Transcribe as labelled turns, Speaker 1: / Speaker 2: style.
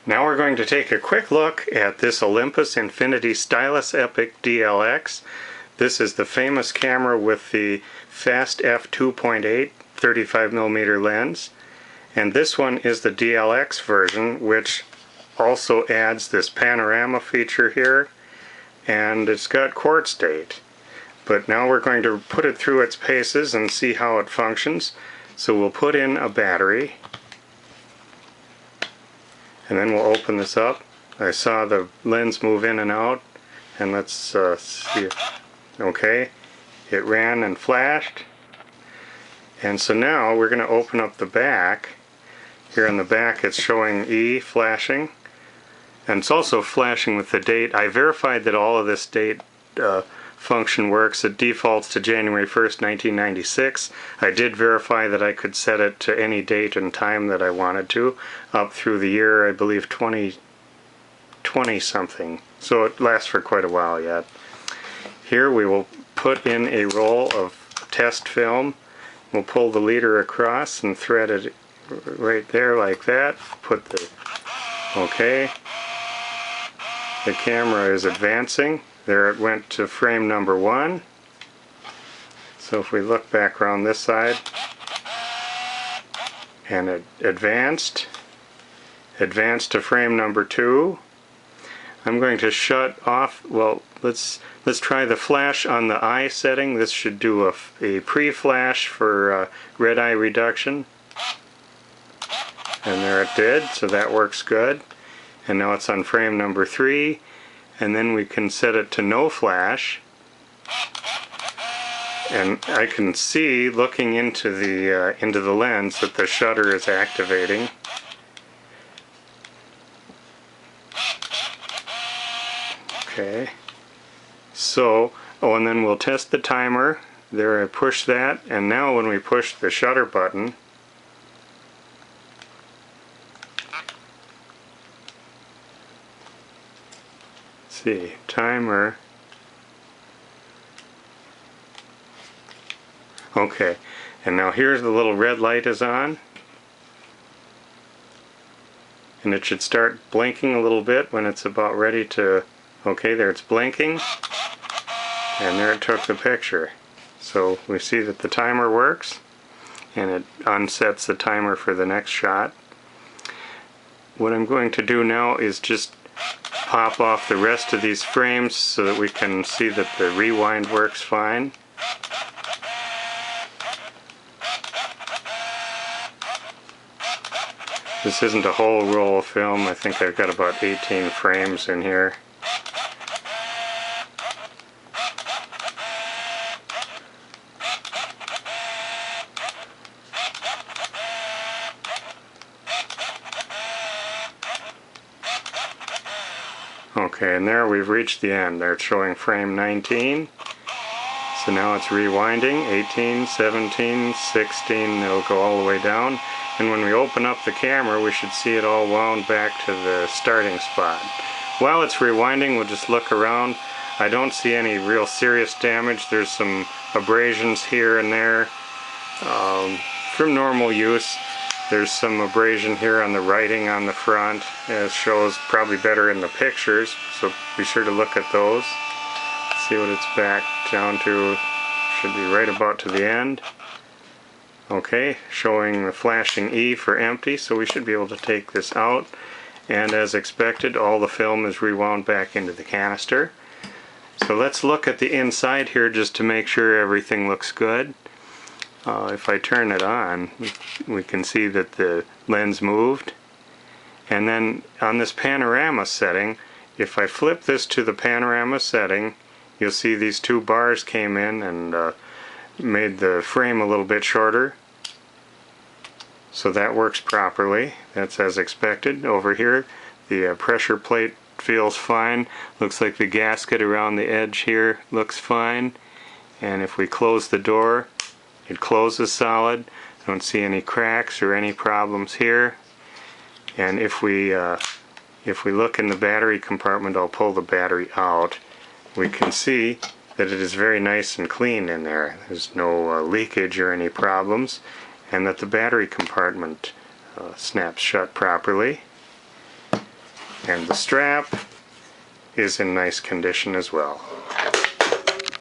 Speaker 1: Now we're going to take a quick look at this Olympus Infinity Stylus Epic DLX. This is the famous camera with the fast f2.8 35mm lens. And this one is the DLX version, which also adds this panorama feature here. And it's got quartz date. But now we're going to put it through its paces and see how it functions. So we'll put in a battery. And then we'll open this up. I saw the lens move in and out. And let's see. Okay. It ran and flashed. And so now we're going to open up the back. Here in the back it's showing E flashing. And it's also flashing with the date. I verified that all of this date function works. It defaults to January 1st, 1996. I did verify that I could set it to any date and time that I wanted to, up through the year, I believe 2020 something. So it lasts for quite a while yet. Here we will put in a roll of test film. We'll pull the leader across and thread it right there like that. Put the, okay. The camera is advancing. There it went to frame number 1. So if we look back around this side, and it advanced to frame number 2. I'm going to shut off, well, let's try the flash on the eye setting. This should do a pre-flash for red eye reduction. And there it did, so that works good. And now it's on frame number 3. And then we can set it to no flash, and I can see, looking into the lens, that the shutter is activating. Okay, so and then we'll test the timer. There, I push that, and now when we push the shutter button, see, timer. Okay, and now here's the little red light is on, and it should start blinking a little bit when it's about ready to, okay, there it's blinking, and there it took the picture. So we see that the timer works, and it unsets the timer for the next shot. What I'm going to do now is just pop off the rest of these frames so that we can see that the rewind works fine. This isn't a whole roll of film. I think I've got about 18 frames in here. Okay, and there we've reached the end. There it's showing frame 19. So now it's rewinding. 18, 17, 16, it'll go all the way down. And when we open up the camera, we should see it all wound back to the starting spot. While it's rewinding, we'll just look around. I don't see any real serious damage. There's some abrasions here and there from normal use. There's some abrasion here on the writing on the front, as shows probably better in the pictures, so be sure to look at those. See what it's back down to. Should be right about to the end. Okay, showing the flashing E for empty, so we should be able to take this out. And as expected, all the film is rewound back into the canister. So let's look at the inside here just to make sure everything looks good. If I turn it on, we can see that the lens moved. And then on this panorama setting, if I flip this to the panorama setting, you'll see these two bars came in and made the frame a little bit shorter. So that works properly. That's as expected. Over here, the pressure plate feels fine. Looks like the gasket around the edge here looks fine. And if we close the door, it closes solid. Don't see any cracks or any problems here. And if we look in the battery compartment, I'll pull the battery out. We can see that it is very nice and clean in there. There's no leakage or any problems, and that the battery compartment snaps shut properly. And the strap is in nice condition as well.